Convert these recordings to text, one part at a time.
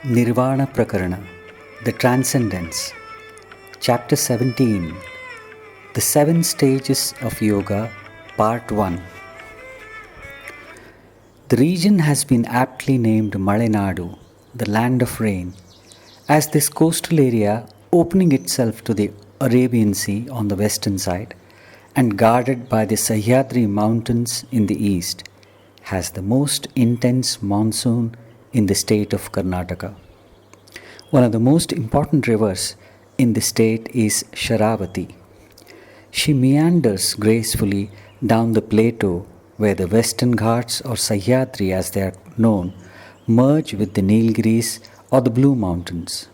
Nirvana Prakarana, the Transcendence, Chapter 17, The 7 Stages of Yoga, Part 1. The region has been aptly named Malenadu, the land of rain, as this coastal area, opening itself to the Arabian Sea on the western side and guarded by the Sahyadri mountains in the east, has the most intense monsoon in the state of Karnataka. One of the most important rivers in the state is Sharavati. She meanders gracefully down the plateau where the Western Ghats, or Sahyadri as they are known, merge with the Nilgiris or the Blue Mountains.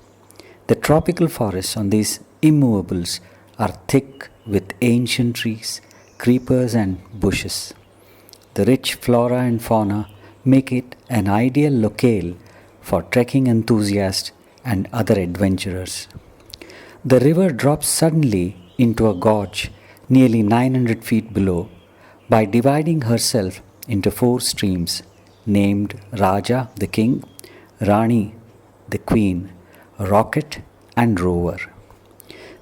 The tropical forests on these immovables are thick with ancient trees, creepers and bushes. The rich flora and fauna make it an ideal locale for trekking enthusiasts and other adventurers. The river drops suddenly into a gorge nearly 900 feet below by dividing herself into 4 streams named Raja the King, Rani the Queen, Rocket and Rover.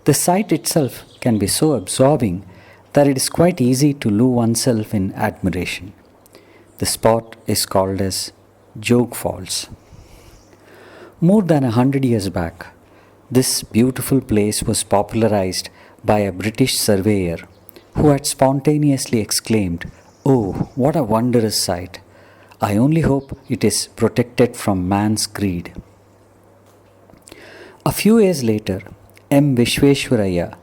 The sight itself can be so absorbing that it is quite easy to lose oneself in admiration. The spot is called as Jog Falls. More than 100 years back, this beautiful place was popularized by a British surveyor who had spontaneously exclaimed, "Oh, what a wondrous sight! I only hope it is protected from man's greed." A few years later, M. Vishveshwaraya,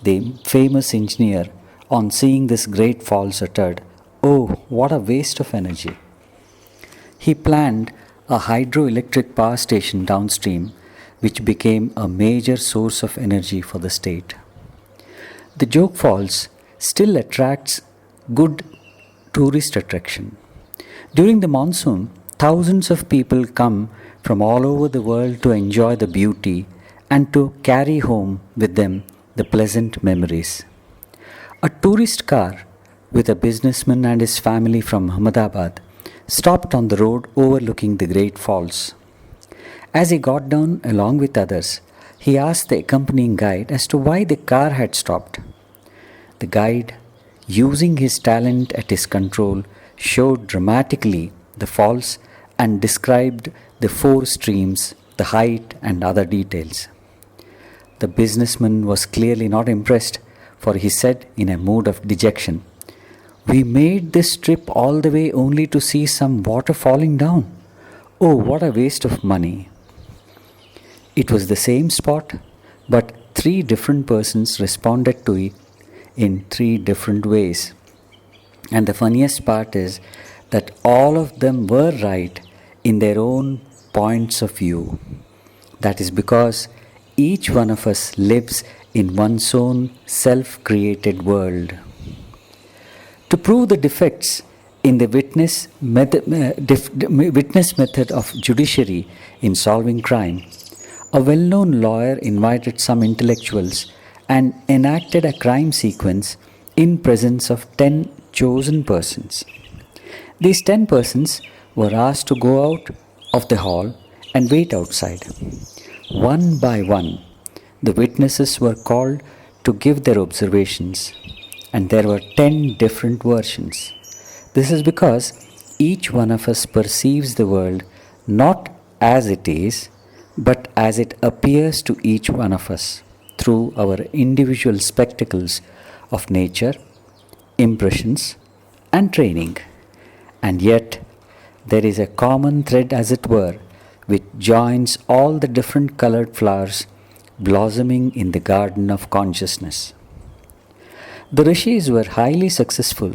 the famous engineer, on seeing this great falls uttered, "Oh, what a waste of energy." He planned a hydroelectric power station downstream, which became a major source of energy for the state. The Jog Falls still attracts good tourist attraction. During the monsoon, thousands of people come from all over the world to enjoy the beauty and to carry home with them the pleasant memories. A tourist car with a businessman and his family from Ahmedabad stopped on the road overlooking the great falls. As he got down along with others, he asked the accompanying guide as to why the car had stopped. The guide, using his talent at his control, showed dramatically the falls and described the 4 streams, the height and other details. The businessman was clearly not impressed, for he said in a mood of dejection, "We made this trip all the way only to see some water falling down. Oh, what a waste of money." It was the same spot, but 3 different persons responded to it in 3 different ways. And the funniest part is that all of them were right in their own points of view. That is because each one of us lives in one's own self-created world. To prove the defects in the witness method of judiciary in solving crime, a well-known lawyer invited some intellectuals and enacted a crime sequence in presence of 10 chosen persons. These 10 persons were asked to go out of the hall and wait outside. One by one, the witnesses were called to give their observations, and there were 10 different versions. This is because each one of us perceives the world not as it is, but as it appears to each one of us through our individual spectacles of nature, impressions, and training. And yet, there is a common thread, as it were, which joins all the different colored flowers blossoming in the garden of consciousness. The rishis were highly successful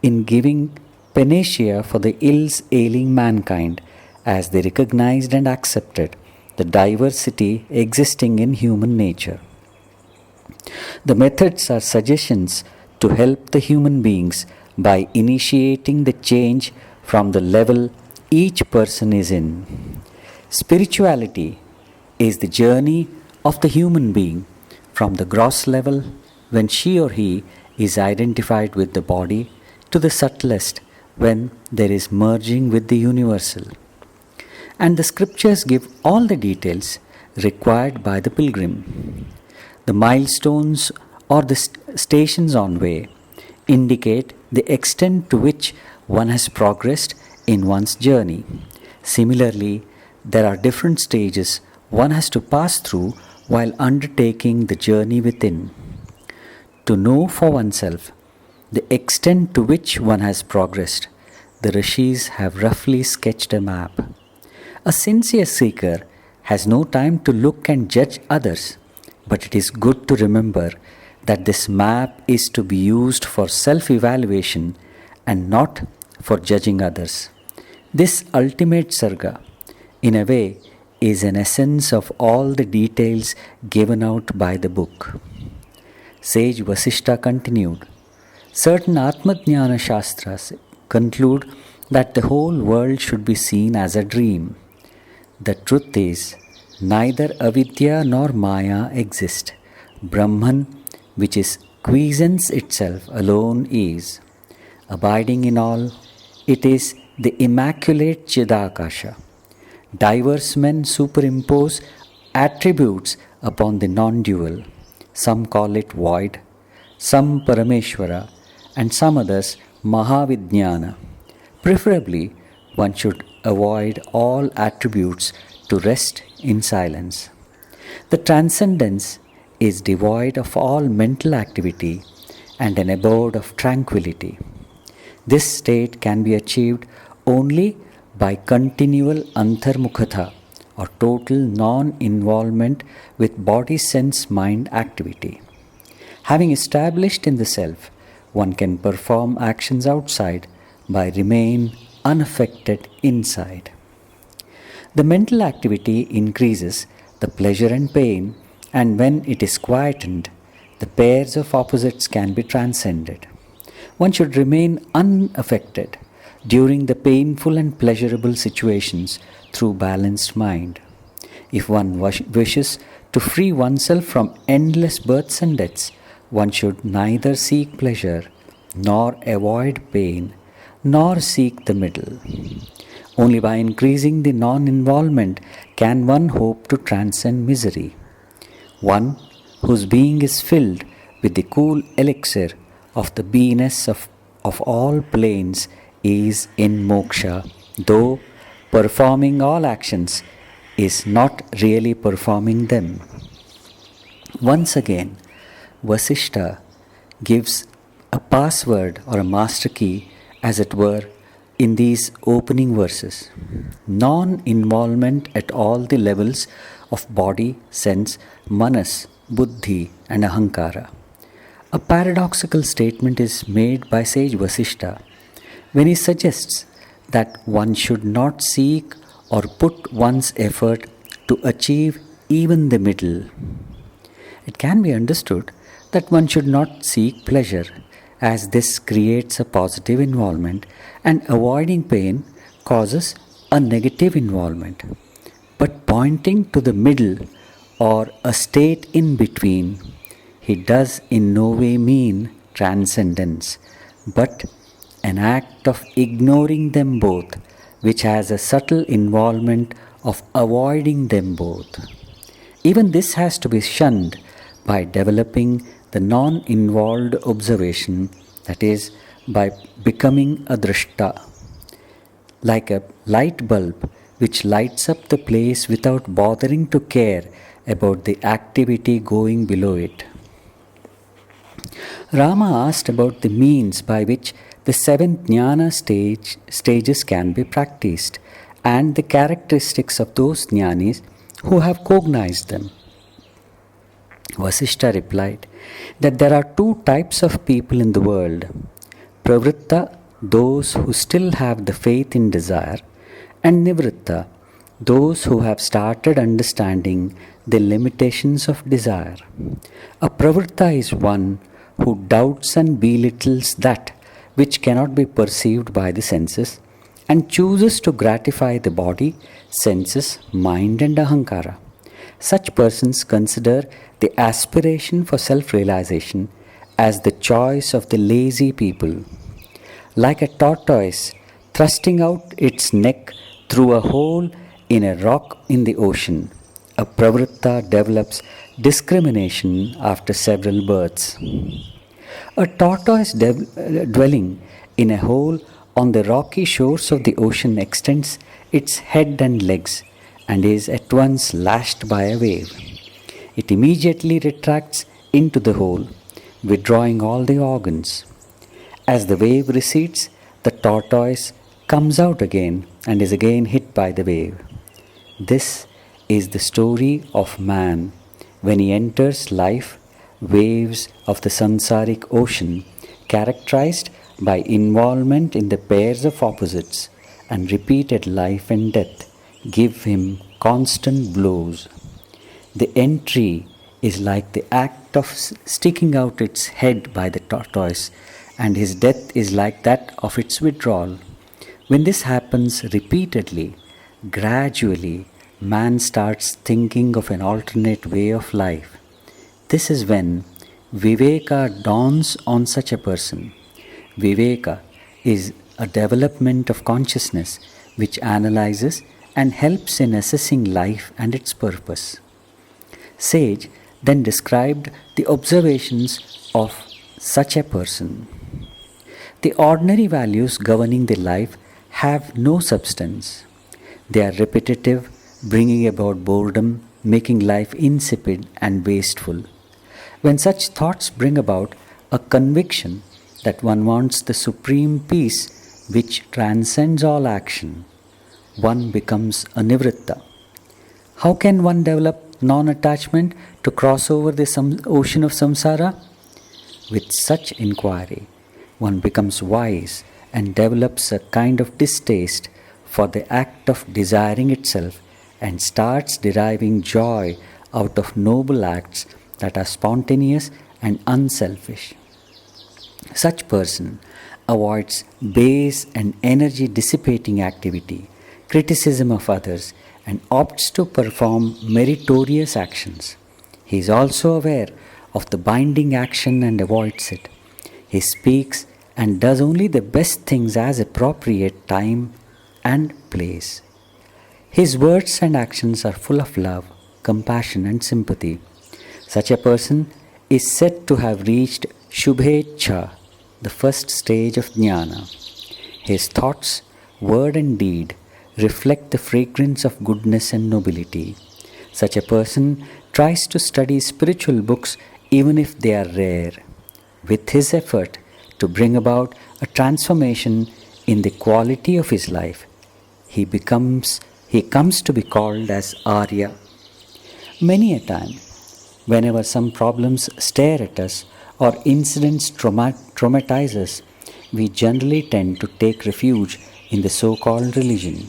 in giving panacea for the ills ailing mankind, as they recognized and accepted the diversity existing in human nature. The methods are suggestions to help the human beings by initiating the change from the level each person is in. Spirituality is the journey of the human being from the gross level, when she or he is identified with the body, to the subtlest, when there is merging with the universal. And the scriptures give all the details required by the pilgrim. The milestones or the stations on way indicate the extent to which one has progressed in one's journey. Similarly, there are different stages one has to pass through while undertaking the journey within. To know for oneself the extent to which one has progressed, the rishis have roughly sketched a map. A sincere seeker has no time to look and judge others, but it is good to remember that this map is to be used for self-evaluation and not for judging others. This ultimate sarga, in a way, is an essence of all the details given out by the book. Sage Vasishta continued, certain Atmajnana Shastras conclude that the whole world should be seen as a dream. The truth is, neither avidya nor maya exist. Brahman, which is quiescence itself alone, is. Abiding in all, it is the immaculate Chidakasha. Diverse men superimpose attributes upon the non-dual. Some call it void, some Parameshwara, and some others Mahavijnana. Preferably, one should avoid all attributes to rest in silence. The transcendence is devoid of all mental activity and an abode of tranquility. This state can be achieved only by continual antarmukhatha, or total non-involvement with body, sense, mind activity. Having established in the self, one can perform actions outside by remain unaffected inside. The mental activity increases the pleasure and pain, and when it is quietened, the pairs of opposites can be transcended. One should remain unaffected during the painful and pleasurable situations through balanced mind. If one wishes to free oneself from endless births and deaths, one should neither seek pleasure nor avoid pain, nor seek the middle. Only by increasing the non-involvement can one hope to transcend misery. One whose being is filled with the cool elixir of the beingness of all planes is in moksha, though performing all actions is not really performing them. Once again, Vasishta gives a password or a master key, as it were, in these opening verses. Non-involvement at all the levels of body, sense, manas, buddhi and ahankara. A paradoxical statement is made by sage Vasishta when he suggests that one should not seek or put one's effort to achieve even the middle. It can be understood that one should not seek pleasure, as this creates a positive involvement, and avoiding pain causes a negative involvement. But pointing to the middle or a state in between, he does in no way mean transcendence, but an act of ignoring them both, which has a subtle involvement of avoiding them both. Even this has to be shunned by developing the non-involved observation, that is, by becoming a drashta, like a light bulb which lights up the place without bothering to care about the activity going below it. Rama asked about the means by which the 7 jnana stages can be practiced and the characteristics of those jnanis who have cognized them. Vasishta replied that there are 2 types of people in the world: pravritta, those who still have the faith in desire, and nivritta, those who have started understanding the limitations of desire. A pravritta is one who doubts and belittles that which cannot be perceived by the senses and chooses to gratify the body, senses, mind, and ahankara. Such persons consider the aspiration for self realization as the choice of the lazy people. Like a tortoise thrusting out its neck through a hole in a rock in the ocean, a pravritta develops discrimination after several births. A tortoise dwelling in a hole on the rocky shores of the ocean extends its head and legs and is at once lashed by a wave. It immediately retracts into the hole, withdrawing all the organs. As the wave recedes, the tortoise comes out again and is again hit by the wave. This is the story of man when he enters life, waves of the samsaric ocean, characterized by involvement in the pairs of opposites and repeated life and death, give him constant blows. The entry is like the act of sticking out its head by the tortoise, and his death is like that of its withdrawal. When this happens repeatedly, gradually, man starts thinking of an alternate way of life. This is when Viveka dawns on such a person. Viveka is a development of consciousness which analyzes and helps in assessing life and its purpose. Sage then described the observations of such a person. The ordinary values governing the life have no substance. They are repetitive, bringing about boredom, making life insipid and wasteful. When such thoughts bring about a conviction that one wants the supreme peace which transcends all action, one becomes a nivritta. How can one develop non-attachment to cross over the ocean of samsara? With such inquiry, one becomes wise and develops a kind of distaste for the act of desiring itself and starts deriving joy out of noble acts that are spontaneous and unselfish. Such person avoids base and energy dissipating activity, criticism of others, and opts to perform meritorious actions. He is also aware of the binding action and avoids it. He speaks and does only the best things as appropriate time and place. His words and actions are full of love, compassion, and sympathy. Such a person is said to have reached Shubhecha, the first stage of jnana. His thoughts, word, and deed reflect the fragrance of goodness and nobility. Such a person tries to study spiritual books even if they are rare, with his effort to bring about a transformation in the quality of his life. He comes to be called as Arya. Many a time, whenever some problems stare at us or incidents traumatize us, we generally tend to take refuge in the so-called religion.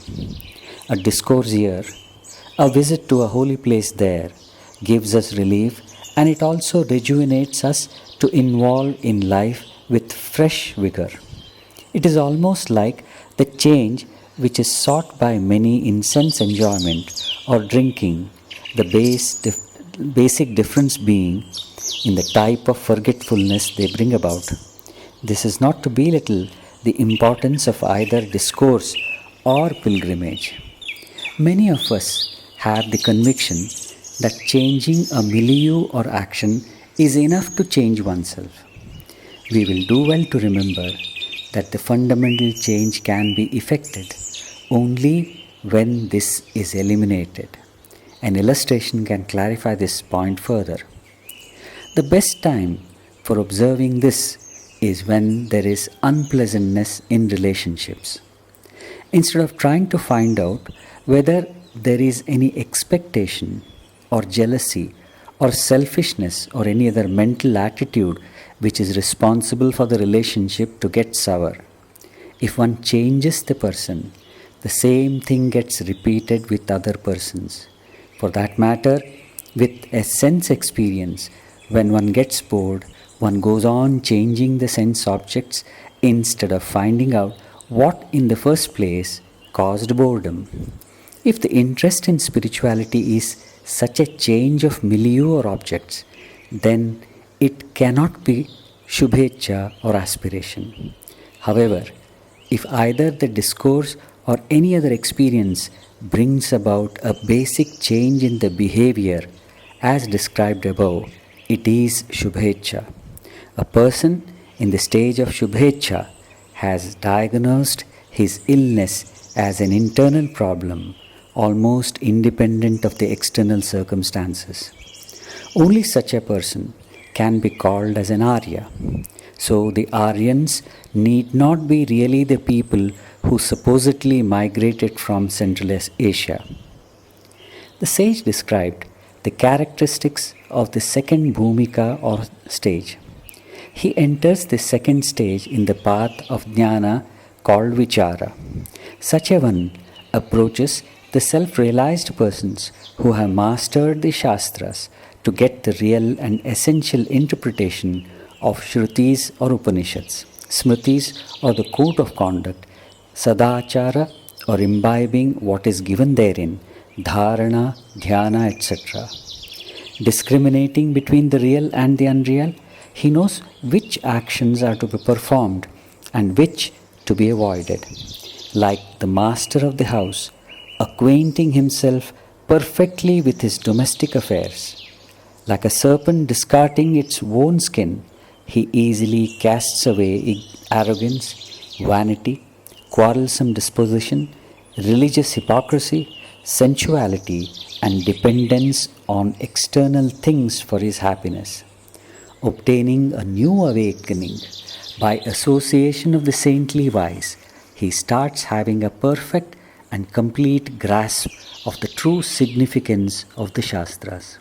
A discourse here, a visit to a holy place there, gives us relief, and it also rejuvenates us to involve in life with fresh vigor. It is almost like the change which is sought by many in sense enjoyment or drinking, the basic difference being in the type of forgetfulness they bring about. This is not to belittle the importance of either discourse or pilgrimage. Many of us have the conviction that changing a milieu or action is enough to change oneself. We will do well to remember that the fundamental change can be effected only when this is eliminated. An illustration can clarify this point further. The best time for observing this is when there is unpleasantness in relationships. Instead of trying to find out whether there is any expectation or jealousy or selfishness or any other mental attitude which is responsible for the relationship to get sour, if one changes the person, the same thing gets repeated with other persons. For that matter, with a sense experience, when one gets bored, one goes on changing the sense objects instead of finding out what in the first place caused boredom. If the interest in spirituality is such a change of milieu or objects, then it cannot be shubhecha or aspiration. However, if either the discourse or any other experience brings about a basic change in the behavior as described above, it is shubhecha. A person in the stage of shubhecha has diagnosed his illness as an internal problem, almost independent of the external circumstances. Only such a person can be called as an Arya. So the Aryans need not be really the people who supposedly migrated from Central Asia. The sage described the characteristics of the second bhumika or stage. He enters the second stage in the path of jnana called vichara. Such a one approaches the self-realized persons who have mastered the Shastras to get the real and essential interpretation of Shrutis or Upanishads, Smritis or the code of conduct, Sadachara or imbibing what is given therein, Dharana, Dhyana, etc. Discriminating between the real and the unreal, he knows which actions are to be performed and which to be avoided. Like the master of the house, acquainting himself perfectly with his domestic affairs. Like a serpent discarding its own skin, he easily casts away arrogance, vanity, quarrelsome disposition, religious hypocrisy, sensuality, and dependence on external things for his happiness. Obtaining a new awakening by association of the saintly wise, he starts having a perfect and complete grasp of the true significance of the Shastras.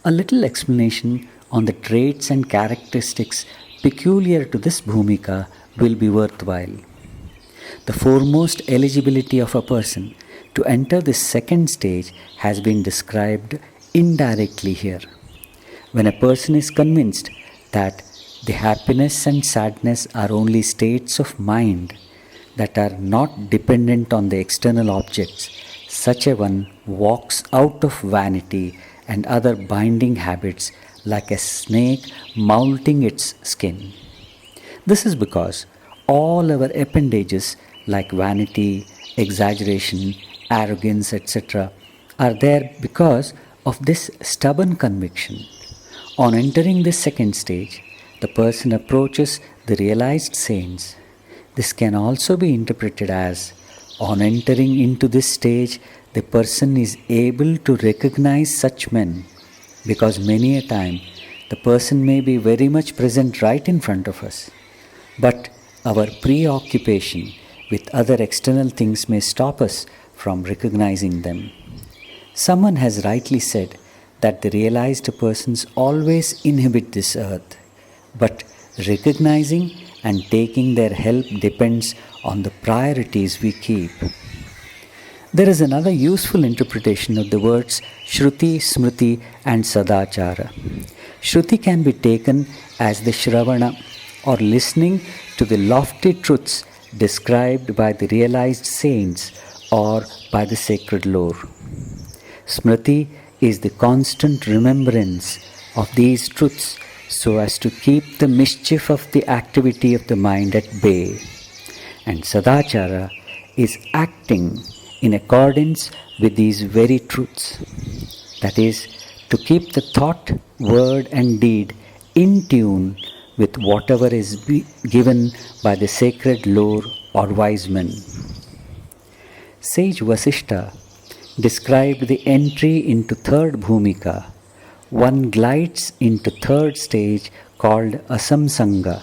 A little explanation on the traits and characteristics peculiar to this bhumika will be worthwhile. The foremost eligibility of a person to enter this second stage has been described indirectly here. When a person is convinced that the happiness and sadness are only states of mind that are not dependent on the external objects, such a one walks out of vanity and other binding habits like a snake molting its skin. This is because all our appendages like vanity, exaggeration, arrogance, etc. are there because of this stubborn conviction. On entering this second stage, the person approaches the realized saints. This can also be interpreted as, on entering into this stage, the person is able to recognize such men, because many a time the person may be very much present right in front of us, but our preoccupation with other external things may stop us from recognizing them. Someone has rightly said that the realized persons always inhabit this earth, but recognizing and taking their help depends on the priorities we keep. There is another useful interpretation of the words Shruti, Smriti and Sadachara. Shruti can be taken as the Shravana or listening to the lofty truths described by the realized saints or by the sacred lore. Smriti is the constant remembrance of these truths so as to keep the mischief of the activity of the mind at bay. And Sadachara is acting in accordance with these very truths. That is, to keep the thought, word and deed in tune with whatever is given by the sacred lore or wise men. Sage Vasishta described the entry into third bhumika. One glides into third stage called asamsanga,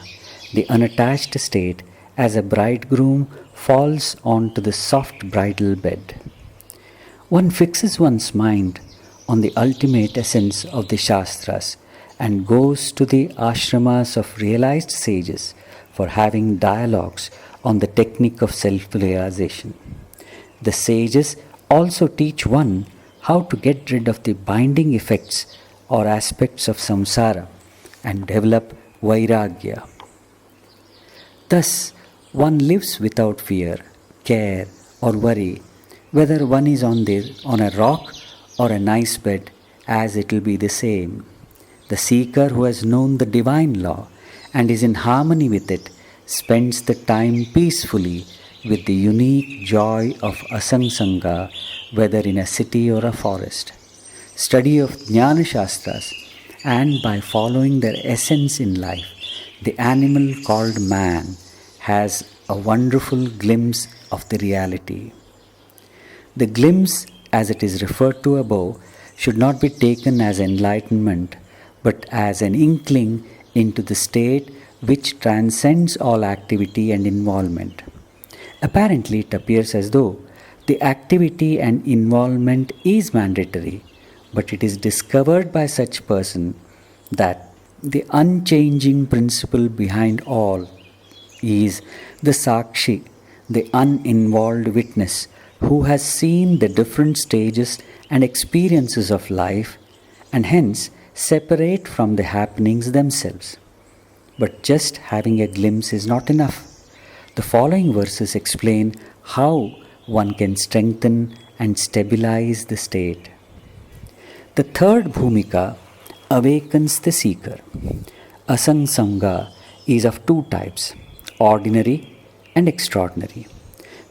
the unattached state, as a bridegroom falls onto the soft bridal bed. One fixes one's mind on the ultimate essence of the Shastras and goes to the ashramas of realized sages for having dialogues on the technique of self-realization. The sages also teach one how to get rid of the binding effects or aspects of samsara and develop vairagya. Thus, one lives without fear, care, or worry, whether one is on a rock or a nice bed, as it will be the same. The seeker who has known the divine law and is in harmony with it spends the time peacefully with the unique joy of asangsanga, whether in a city or a forest. Study of Jnana Shastras, and by following their essence in life, the animal called man has a wonderful glimpse of the reality. The glimpse, as it is referred to above, should not be taken as enlightenment, but as an inkling into the state which transcends all activity and involvement. Apparently, it appears as though the activity and involvement is mandatory, but it is discovered by such person that the unchanging principle behind all is the Sakshi, the uninvolved witness, who has seen the different stages and experiences of life and hence separate from the happenings themselves. But just having a glimpse is not enough. The following verses explain how one can strengthen and stabilize the state. The third bhumika awakens the seeker. Asangsanga is of two types, ordinary and extraordinary.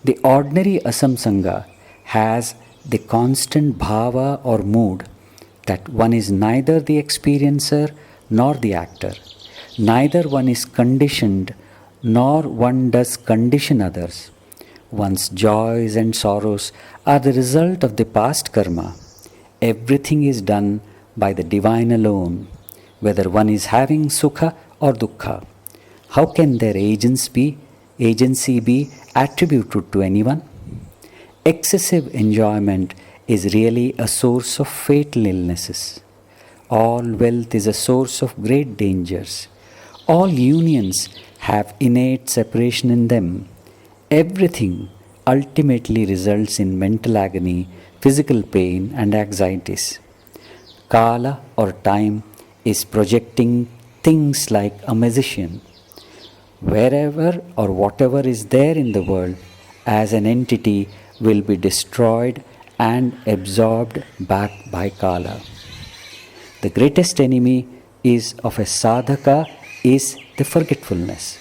The ordinary asamsanga has the constant bhava or mood that one is neither the experiencer nor the actor. Neither one is conditioned nor one does condition others. One's joys and sorrows are the result of the past karma. Everything is done by the divine alone, whether one is having sukha or dukkha. How can their agency be attributed to anyone? Excessive enjoyment is really a source of fatal illnesses. All wealth is a source of great dangers. All unions have innate separation in them. Everything ultimately results in mental agony, physical pain, and anxieties. Kala or time is projecting things like a magician. Wherever or whatever is there in the world as an entity will be destroyed and absorbed back by Kala. The greatest enemy is of a sadhaka is the forgetfulness.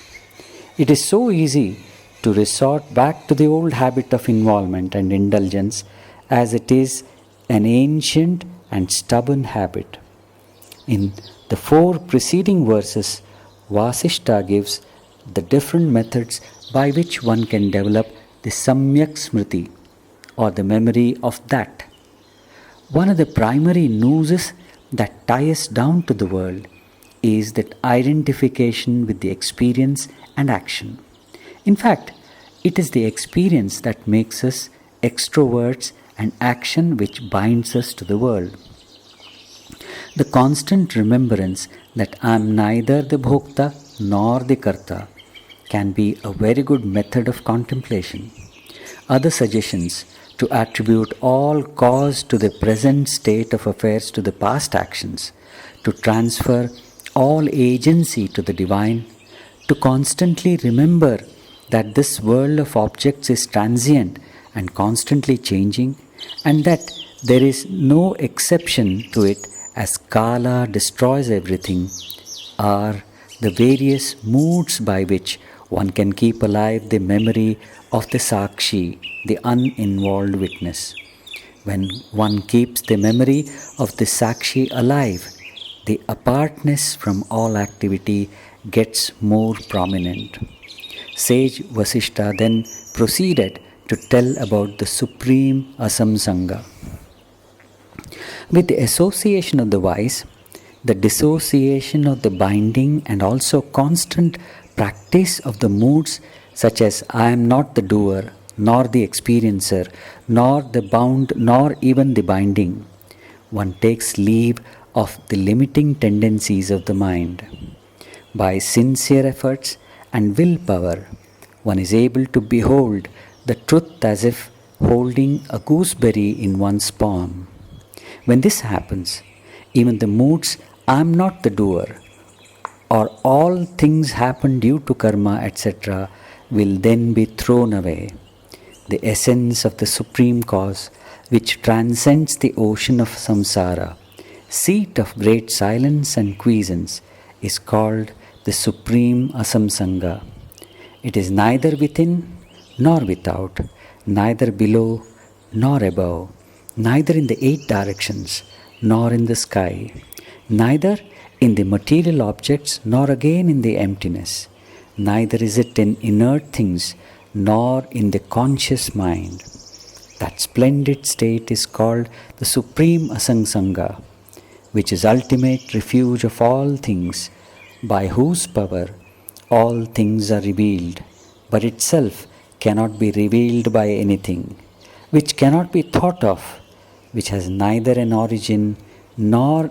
It is so easy to resort back to the old habit of involvement and indulgence, as it is an ancient and stubborn habit. In the 4 preceding verses, Vasishta gives the different methods by which one can develop the Samyak Smriti, or the memory of that. One of the primary nooses that tie us down to the world is that identification with the experience and action. In fact, it is the experience that makes us extroverts and action which binds us to the world. The constant remembrance that I am neither the bhokta nor the karta can be a very good method of contemplation. Other suggestions to attribute all cause to the present state of affairs to the past actions, to transfer all agency to the divine, to constantly remember that this world of objects is transient and constantly changing, and that there is no exception to it as Kala destroys everything, are the various moods by which one can keep alive the memory of the Sakshi, the uninvolved witness. When one keeps the memory of the Sakshi alive, the apartness from all activity gets more prominent. Sage Vasishta then proceeded to tell about the supreme asamsanga. With the association of the wise, the dissociation of the binding, and also constant practice of the moods such as I am not the doer, nor the experiencer, nor the bound, nor even the binding, one takes leave of the limiting tendencies of the mind. By sincere efforts and willpower, one is able to behold the truth as if holding a gooseberry in one's palm. When this happens, even the moods "I am not the doer" or "all things happen due to karma" etc. will then be thrown away. The essence of the supreme cause, which transcends the ocean of samsara, seat of great silence and quiescence, is called the supreme asamsanga. It is neither within nor without, neither below nor above, neither in the eight directions nor in the sky, neither in the material objects nor again in the emptiness, neither is it in inert things nor in the conscious mind. That splendid state is called the supreme asamsanga, which is ultimate refuge of all things, by whose power all things are revealed, but itself cannot be revealed by anything, which cannot be thought of, which has neither an origin nor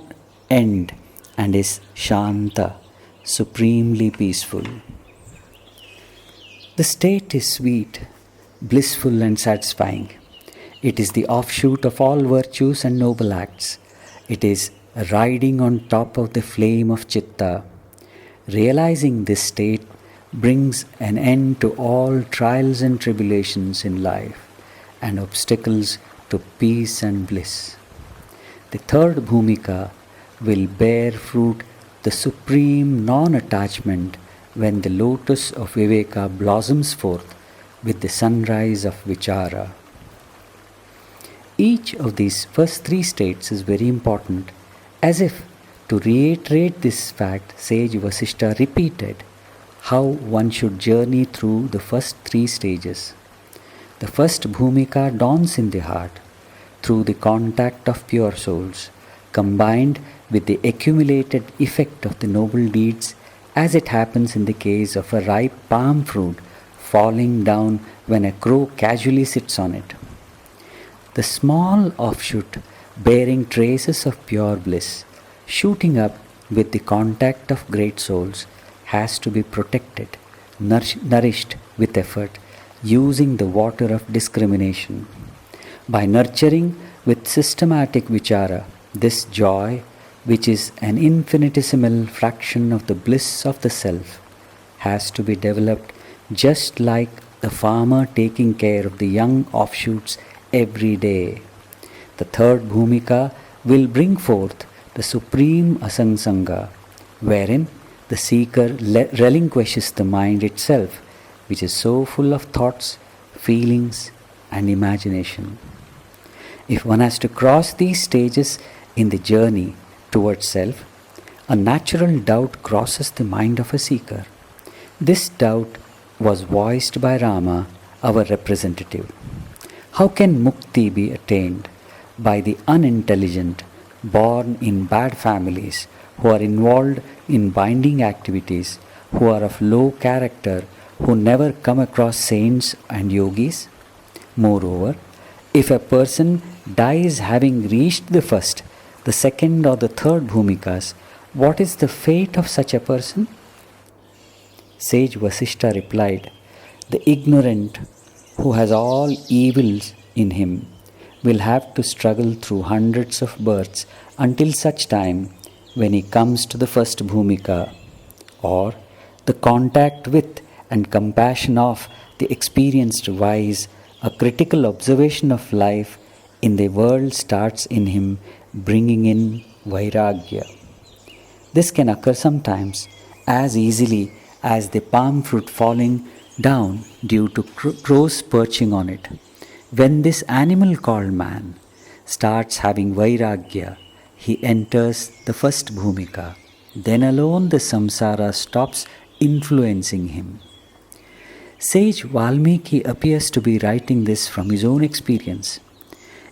end, and is Shanta, supremely peaceful. The state is sweet, blissful and satisfying. It is the offshoot of all virtues and noble acts. It is riding on top of the flame of Chitta. Realizing this state brings an end to all trials and tribulations in life and obstacles to peace and bliss. The third bhumika will bear fruit the supreme non-attachment when the lotus of Viveka blossoms forth with the sunrise of Vichara. Each of these first three states is very important, as if to reiterate this fact, sage Vasishtha repeated how one should journey through the first three stages. The first bhumika dawns in the heart through the contact of pure souls, combined with the accumulated effect of the noble deeds, as it happens in the case of a ripe palm fruit falling down when a crow casually sits on it. The small offshoot bearing traces of pure bliss, shooting up with the contact of great souls, has to be protected, nourished with effort, using the water of discrimination. By nurturing with systematic vichara, this joy, which is an infinitesimal fraction of the bliss of the self, has to be developed just like the farmer taking care of the young offshoots every day. The third bhumika will bring forth the supreme asamsanga, wherein the seeker relinquishes the mind itself, which is so full of thoughts, feelings, and imagination. If one has to cross these stages in the journey towards self, a natural doubt crosses the mind of a seeker. This doubt was voiced by Rama, our representative. How can mukti be attained by the unintelligent, born in bad families, who are involved in binding activities, who are of low character, who never come across saints and yogis? Moreover, if a person dies having reached the first, the second or the third bhumikas, what is the fate of such a person? Sage Vasishtha replied, the ignorant who has all evils in him will have to struggle through hundreds of births until such time when he comes to the first bhumika, or the contact with and compassion of the experienced wise, a critical observation of life in the world starts in him, bringing in vairagya. This can occur sometimes as easily as the palm fruit falling down due to crows perching on it. When this animal called man starts having vairagya, he enters the first bhumika. Then alone the samsara stops influencing him. Sage Valmiki appears to be writing this from his own experience.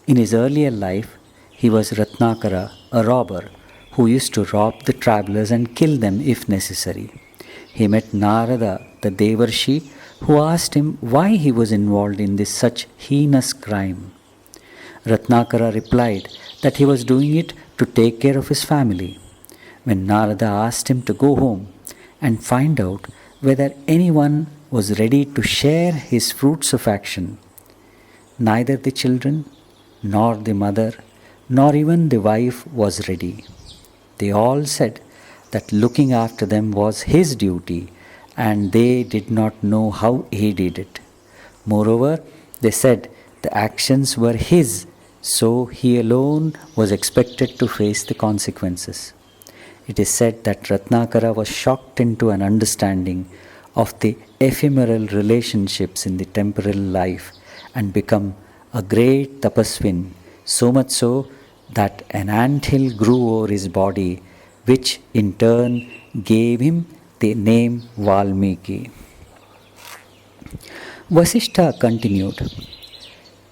In his earlier life, he was Ratnakara, a robber, who used to rob the travelers and kill them if necessary. He met Narada, the Devarshi, who asked him why he was involved in this such heinous crime. Ratnakara replied that he was doing it to take care of his family. When Narada asked him to go home and find out whether anyone was ready to share his fruits of action, neither the children, nor the mother, nor even the wife was ready. They all said that looking after them was his duty, and they did not know how he did it. Moreover, they said the actions were his, so he alone was expected to face the consequences. It is said that Ratnakara was shocked into an understanding of the ephemeral relationships in the temporal life and become a great tapaswin, so much so that an anthill grew over his body, which in turn gave him the name Valmiki. Vasishtha continued,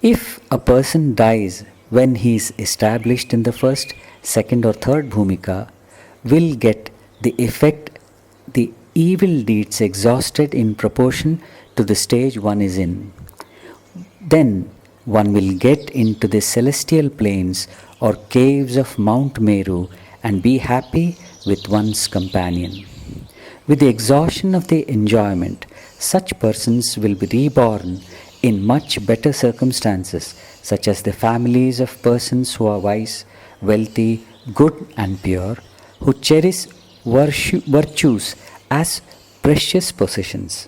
if a person dies when he is established in the first, second or third bhumika, will get the effect the evil deeds exhausted in proportion to the stage one is in. Then one will get into the celestial plains or caves of Mount Meru and be happy with one's companion. With the exhaustion of the enjoyment, such persons will be reborn in much better circumstances, such as the families of persons who are wise, wealthy, good and pure, who cherish virtues as precious possessions.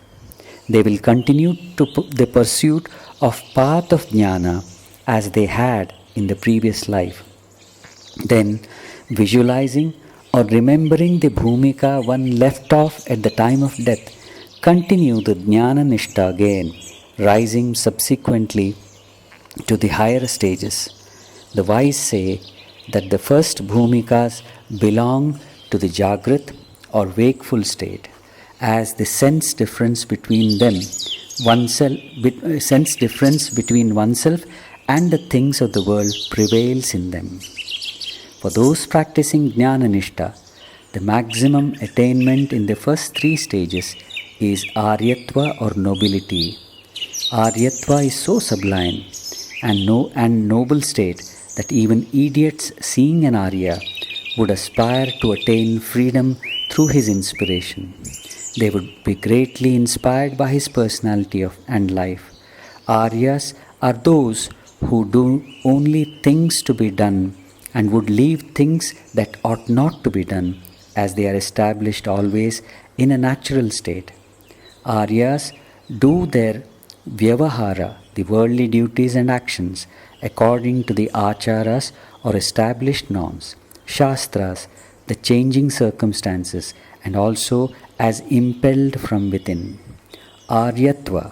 They will continue to the pursuit of path of jnana as they had in the previous life. Then, visualizing or remembering the bhumika one left off at the time of death, continue the jnana nishta again, rising subsequently to the higher stages. The wise say that the first bhumikas belong to the jagrat or wakeful state, as the sense difference between oneself and the things of the world prevails in them. For those practicing jnana nishta, the maximum attainment in the first three stages is aryatva or nobility. Aryatva is so sublime and noble state that even idiots seeing an Arya would aspire to attain freedom through his inspiration. They would be greatly inspired by his personality and life. Aryas are those who do only things to be done and would leave things that ought not to be done, as they are established always in a natural state. Aryas do their vyavahara, the worldly duties and actions, according to the acharas or established norms, shastras, the changing circumstances, and also as impelled from within. Aryatva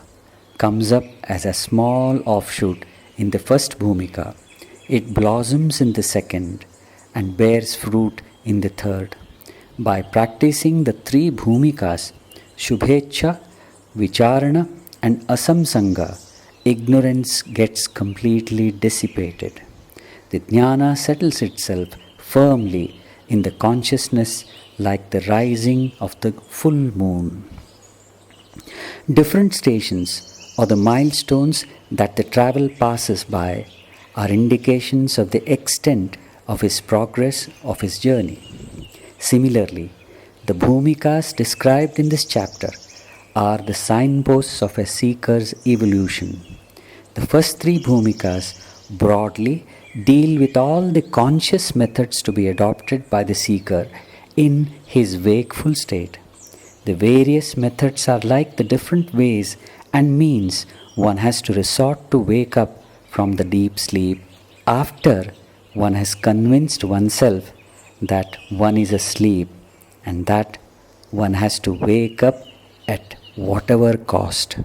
comes up as a small offshoot in the first bhumika. It blossoms in the second and bears fruit in the third. By practicing the three bhumikas, Shubhecha, Vicharana and Asamsanga, ignorance gets completely dissipated. The jnana settles itself firmly in the consciousness like the rising of the full moon. Different stations or the milestones that the traveler passes by are indications of the extent of his progress of his journey. Similarly, the bhumikas described in this chapter are the signposts of a seeker's evolution. The first three bhumikas broadly deal with all the conscious methods to be adopted by the seeker in his wakeful state. The various methods are like the different ways and means one has to resort to wake up from the deep sleep after one has convinced oneself that one is asleep and that one has to wake up at whatever cost.